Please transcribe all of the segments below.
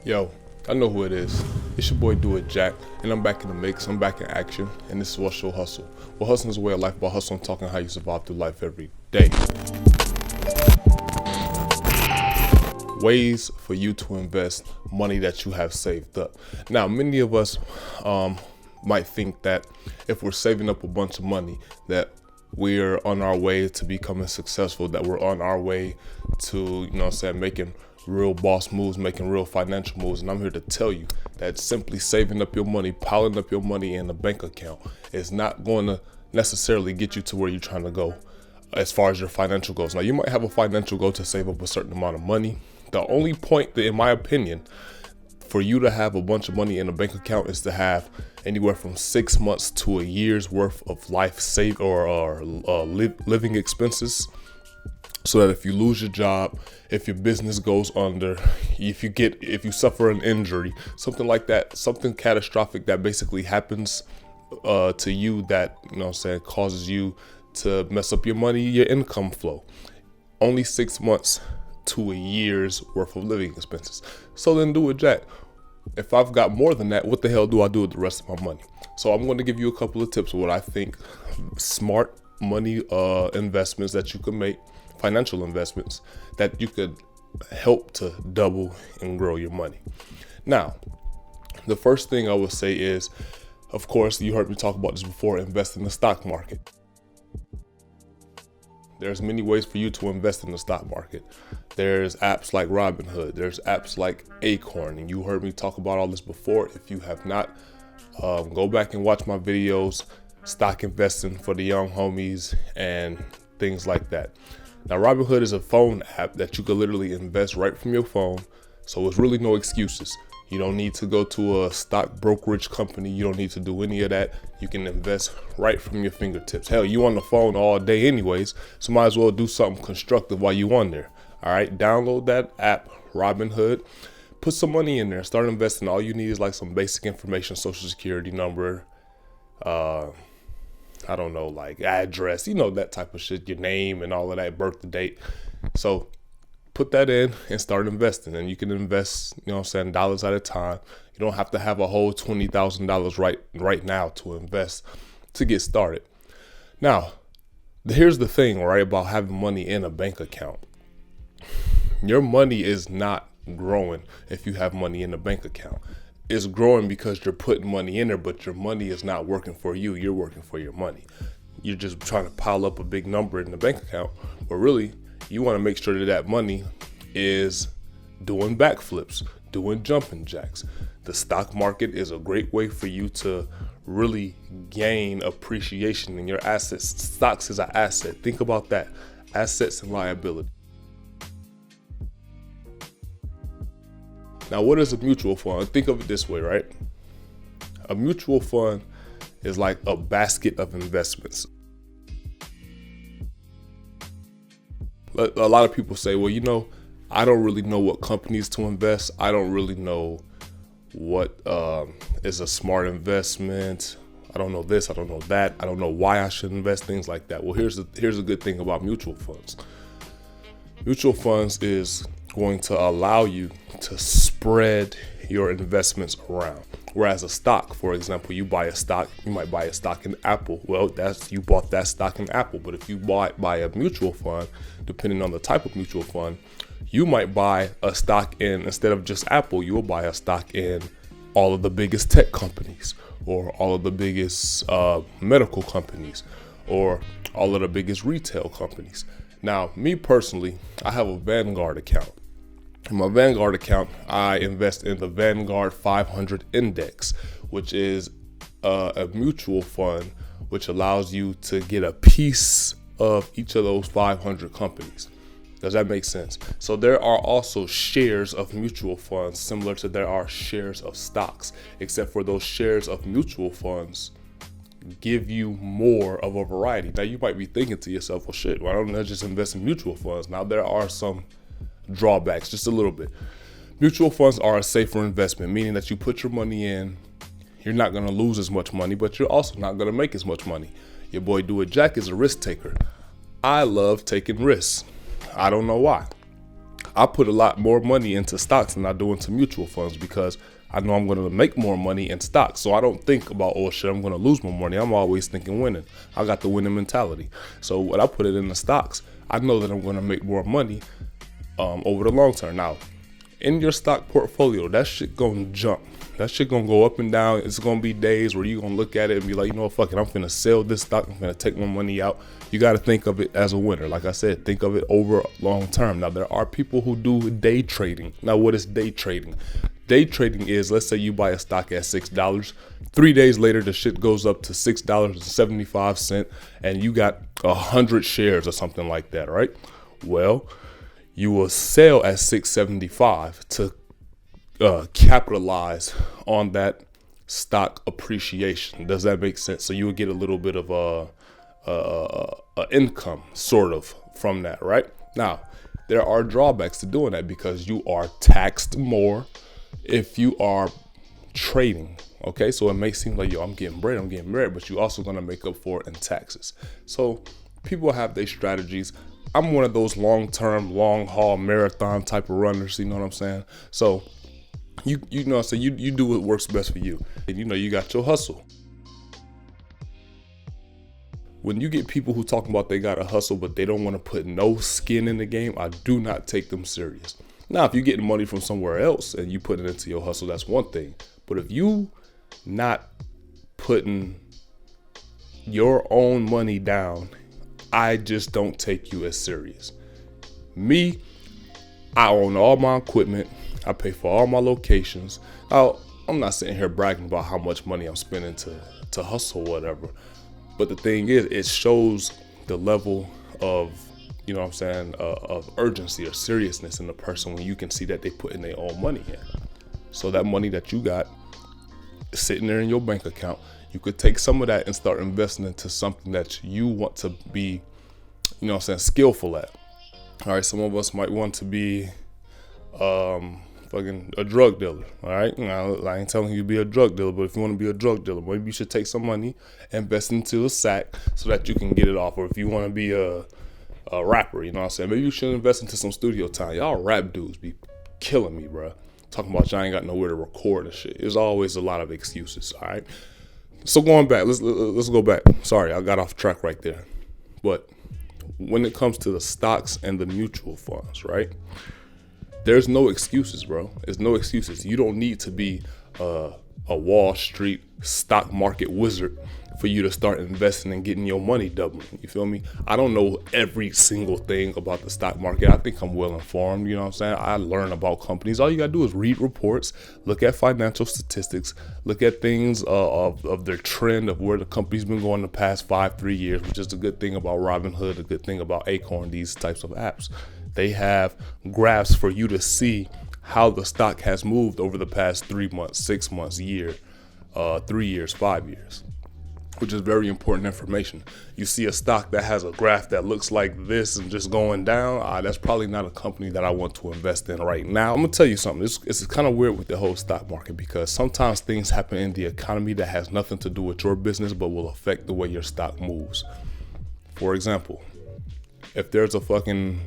Yo, I know who it is. It's your boy Do It Jack, and I'm back in the mix. I'm back in action, and this is What's Your Hustle. Well, hustling is a way of life, but hustling talking how you survive through life every day. Ways for you to invest money that you have saved up. Now, many of us might think that if we're saving up a bunch of money, that we're on our way to becoming successful, that we're on our way to, making real boss moves, making real financial moves. And I'm here to tell you that simply saving up your money, piling up your money in a bank account is not going to necessarily get you to where you're trying to go as far as your financial goals. Now, you might have a financial goal to save up a certain amount of money. The only point that, in my opinion, for you to have a bunch of money in a bank account is to have anywhere from 6 months to a year's worth of life save or living expenses. So that if you lose your job, if your business goes under, if you suffer an injury, something like that, something catastrophic that basically happens to you that, causes you to mess up your money, your income flow. Only 6 months to a year's worth of living expenses. So then Do It Jack. If I've got more than that, what the hell do I do with the rest of my money? So I'm going to give you a couple of tips of what I think smart money investments that you can make, financial investments that you could help to double and grow your money. Now, the first thing I would say is, of course, you heard me talk about this before, invest in the stock market. There's many ways for you to invest in the stock market. There's apps like Robinhood. There's apps like Acorn. And you heard me talk about all this before. If you have not, go back and watch my videos, stock investing for the young homies and things like that. Now, Robinhood is a phone app that you can literally invest right from your phone. So it's really no excuses. You don't need to go to a stock brokerage company. You don't need to do any of that. You can invest right from your fingertips. Hell, you on the phone all day anyways, so might as well do something constructive while you on there. All right, download that app, Robinhood. Put some money in there. Start investing. All you need is like some basic information, social security number, I don't know, like address, that type of shit, your name and all of that, birth date. So put that in and start investing. And you can invest, dollars at a time. You don't have to have a whole $20,000 right now to invest to get started. Now, here's the thing, right, about having money in a bank account. Your money is not growing if you have money in a bank account. It's growing because you're putting money in there, but your money is not working for you. You're working for your money. You're just trying to pile up a big number in the bank account, but really, you want to make sure that money is doing backflips, doing jumping jacks. The stock market is a great way for you to really gain appreciation in your assets. Stocks is an asset. Think about that. Assets and liability. Now, what is a mutual fund? Think of it this way, right? A mutual fund is like a basket of investments. A lot of people say, well, I don't really know what companies to invest. I don't really know what is a smart investment. I don't know this. I don't know that. I don't know why I should invest, things like that. Well, here's a good thing about mutual funds. Mutual funds is going to allow you to spread your investments around. Whereas a stock, for example, you might buy a stock in Apple. Well, you bought that stock in Apple. But if you buy a mutual fund, depending on the type of mutual fund, you might buy a stock instead of just Apple, you will buy a stock in all of the biggest tech companies, or all of the biggest medical companies, or all of the biggest retail companies. Now, me personally, I have a Vanguard account. In my Vanguard account, I invest in the Vanguard 500 Index, which is a mutual fund which allows you to get a piece of each of those 500 companies. Does that make sense? So there are also shares of mutual funds similar to there are shares of stocks, except for those shares of mutual funds give you more of a variety. Now, you might be thinking to yourself, well, shit, why don't I just invest in mutual funds? Now, there are some drawbacks, just a little bit. Mutual funds are a safer investment, meaning that you put your money in, you're not going to lose as much money, but you're also not going to make as much money. Your boy Do It Jack is a risk taker. I love taking risks. I don't know why. I put a lot more money into stocks than I do into mutual funds because I know I'm going to make more money in stocks. So I don't think about, oh shit, I'm going to lose more money. I'm always thinking winning. I got the winning mentality. So when I put it in the stocks, I know that I'm going to make more money over the long term. Now, in your stock portfolio, that shit going to jump. That shit going to go up and down. It's going to be days where you're going to look at it and be like, you know what, fuck it. I'm going to sell this stock. I'm going to take my money out. You got to think of it as a winner. Like I said, think of it over long term. Now, there are people who do day trading. Now, what is day trading? Day trading is, let's say you buy a stock at $6. 3 days later, the shit goes up to $6.75, and you got 100 shares or something like that, right? Well, you will sell at $6.75 to capitalize on that stock appreciation. Does that make sense? So you would get a little bit of a income sort of from that, right? Now, there are drawbacks to doing that because you are taxed more if you are trading. Okay, so it may seem like, yo, I'm getting bread, but you're also gonna make up for it in taxes. So people have their strategies. I'm one of those long-term, long-haul marathon type of runners, you know what I'm saying? So you know, so you do what works best for you. And you know, you got your hustle. When you get people who talking about they got a hustle, but they don't want to put no skin in the game, I do not take them serious. Now, if you're getting money from somewhere else and you put it into your hustle, that's one thing. But if you not putting your own money down, I just don't take you as serious. Me, I own all my equipment. I pay for all my locations. Now, I'm not sitting here bragging about how much money I'm spending to hustle or whatever. But the thing is, it shows the level of, you know what I'm saying, of urgency or seriousness in the person when you can see that they put in their own money in. So that money that you got sitting there in your bank account, you could take some of that and start investing into something that you want to be, you know what I'm saying, skillful at. All right, some of us might want to be fucking a drug dealer. All right, now, I ain't telling you to be a drug dealer, but if you want to be a drug dealer, maybe you should take some money, invest into a sack so that you can get it off. Or if you want to be a rapper, you know what I'm saying, maybe you should invest into some studio time. Y'all rap dudes be killing me, bro. Talking about y'all ain't got nowhere to record and shit. There's always a lot of excuses. All right, so going back, let's go back. Sorry, I got off track right there. But when it comes to the stocks and the mutual funds, right? There's no excuses, bro. There's no excuses. You don't need to be a Wall Street stock market wizard for you to start investing and getting your money doubling. You feel me? I don't know every single thing about the stock market. I think I'm well informed. You know what I'm saying? I learn about companies. All you gotta do is read reports, look at financial statistics, look at things of their trend of where the company's been going the past 3 years, which is a good thing about Robinhood, a good thing about Acorn, these types of apps. They have graphs for you to see how the stock has moved over the past 3 months, 6 months, year, 3 years, 5 years, which is very important information. You see a stock that has a graph that looks like this and just going down, that's probably not a company that I want to invest in right now. I'm gonna tell you something. It's kind of weird with the whole stock market because sometimes things happen in the economy that has nothing to do with your business but will affect the way your stock moves. For example, if there's a fucking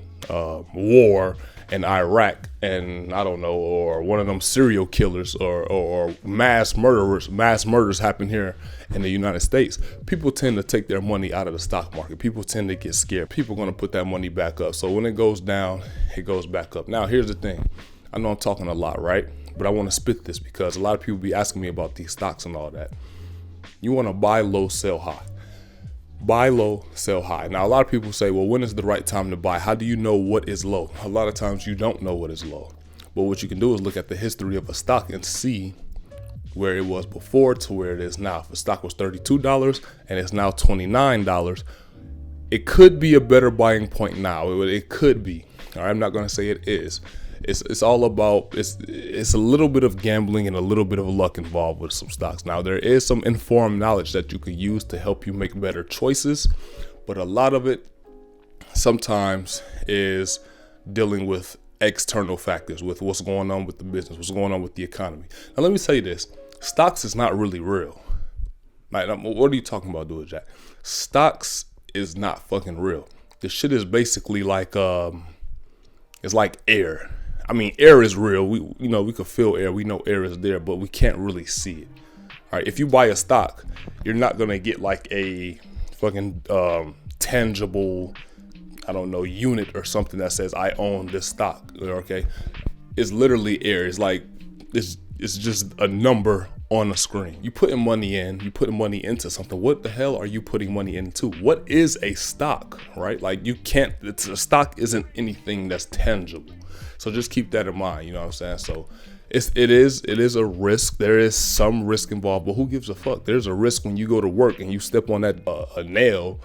war in Iraq and I don't know, or one of them serial killers or mass murders happen here in the United States, people tend to take their money out of the stock market. People tend to get scared. People are going to put that money back up. So when it goes down, it goes back up. Now, here's the thing. I know I'm talking a lot, right? But I want to spit this because a lot of people be asking me about these stocks and all that. You want to buy low, sell high. Buy low, sell high. Now, a lot of people say, well, when is the right time to buy? How do you know what is low? A lot of times you don't know what is low. But what you can do is look at the history of a stock and see where it was before to where it is now. If a stock was $32 and it's now $29, it could be a better buying point now. It could be. All right, I'm not going to say it is. It's all about, it's a little bit of gambling and a little bit of luck involved with some stocks. Now, there is some informed knowledge that you can use to help you make better choices, but a lot of it sometimes is dealing with external factors, with what's going on with the business, what's going on with the economy. Now, let me say this. Stocks is not really real. Like, what are you talking about, Dude Jack? Stocks is not fucking real. This shit is basically like, It's like air. I mean, air is real. We could feel air. We know air is there, but we can't really see it. All right. If you buy a stock, you're not gonna get like a fucking tangible, I don't know, unit or something that says I own this stock. Okay. It's literally air. It's like it's just a number on a screen. You putting money in, you putting money into something. What the hell are you putting money into? What is a stock, right? Like a stock isn't anything that's tangible. So just keep that in mind, you know what I'm saying? So it is a risk. There is some risk involved, but who gives a fuck? There's a risk when you go to work and you step on that a nail,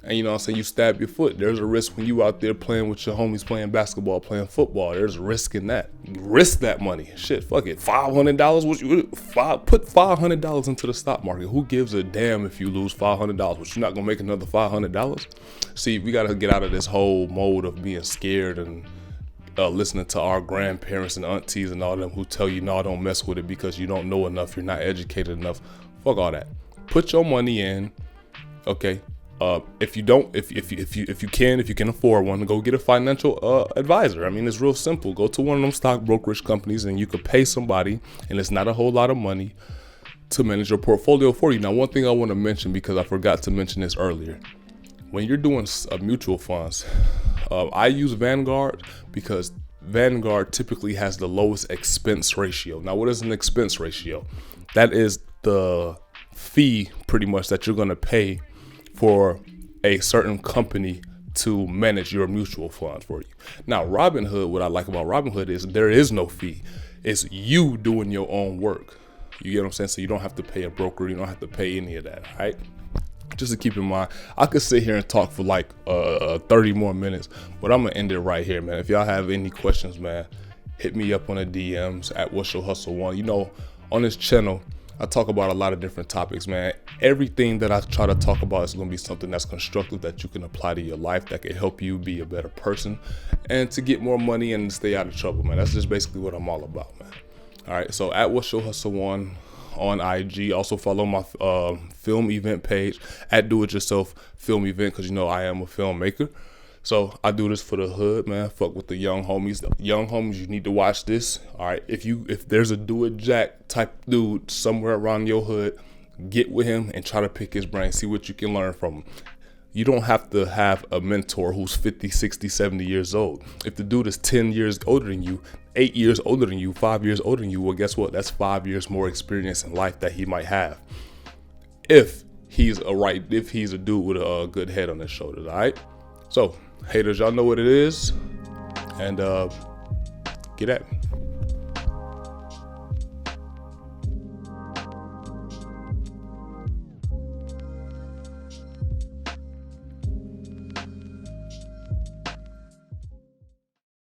and you know what I'm saying, you stab your foot. There's a risk when you out there playing with your homies, playing basketball, playing football. There's risk in that. Risk that money. Shit, fuck it. $500. Put $500 into the stock market. Who gives a damn if you lose $500? But you're not gonna make another $500. See, we gotta get out of this whole mode of being scared and listening to our grandparents and aunties and all them who tell you, no, don't mess with it because you don't know enough, you're not educated enough. Fuck all that. Put your money in, okay? If you can afford one, go get a financial advisor. I mean, it's real simple. Go to one of them stock brokerage companies and you could pay somebody, and it's not a whole lot of money, to manage your portfolio for you. Now, one thing I want to mention, because I forgot to mention this earlier, when you're doing mutual funds, I use Vanguard because Vanguard typically has the lowest expense ratio. Now, what is an expense ratio? That is the fee pretty much that you're going to pay for a certain company to manage your mutual fund for you. Now, Robinhood, what I like about Robinhood is there is no fee. It's you doing your own work. You get what I'm saying? So you don't have to pay a broker. You don't have to pay any of that, right? Just to keep in mind, I could sit here and talk for like 30 more minutes, but I'm going to end it right here, man. If y'all have any questions, man, hit me up on the DMs at What's Your Hustle One. You know, on this channel, I talk about a lot of different topics, man. Everything that I try to talk about is going to be something that's constructive that you can apply to your life, that can help you be a better person and to get more money and stay out of trouble, man. That's just basically what I'm all about, man. All right, so at What's Your Hustle One on IG. Also follow my film event page at Do It Yourself Film Event, because you know I am a filmmaker. So I do this for the hood, man. Fuck with the young homies. The young homies, you need to watch this. All right. If there's a Do It Jack type dude somewhere around your hood, get with him and try to pick his brain. See what you can learn from him. You don't have to have a mentor who's 50, 60, 70 years old. If the dude is 10 years older than you, 8 years older than you, 5 years older than you, well, guess what? That's 5 years more experience in life that he might have. If he's a dude with a good head on his shoulders, all right? So, haters, y'all know what it is. And get at me.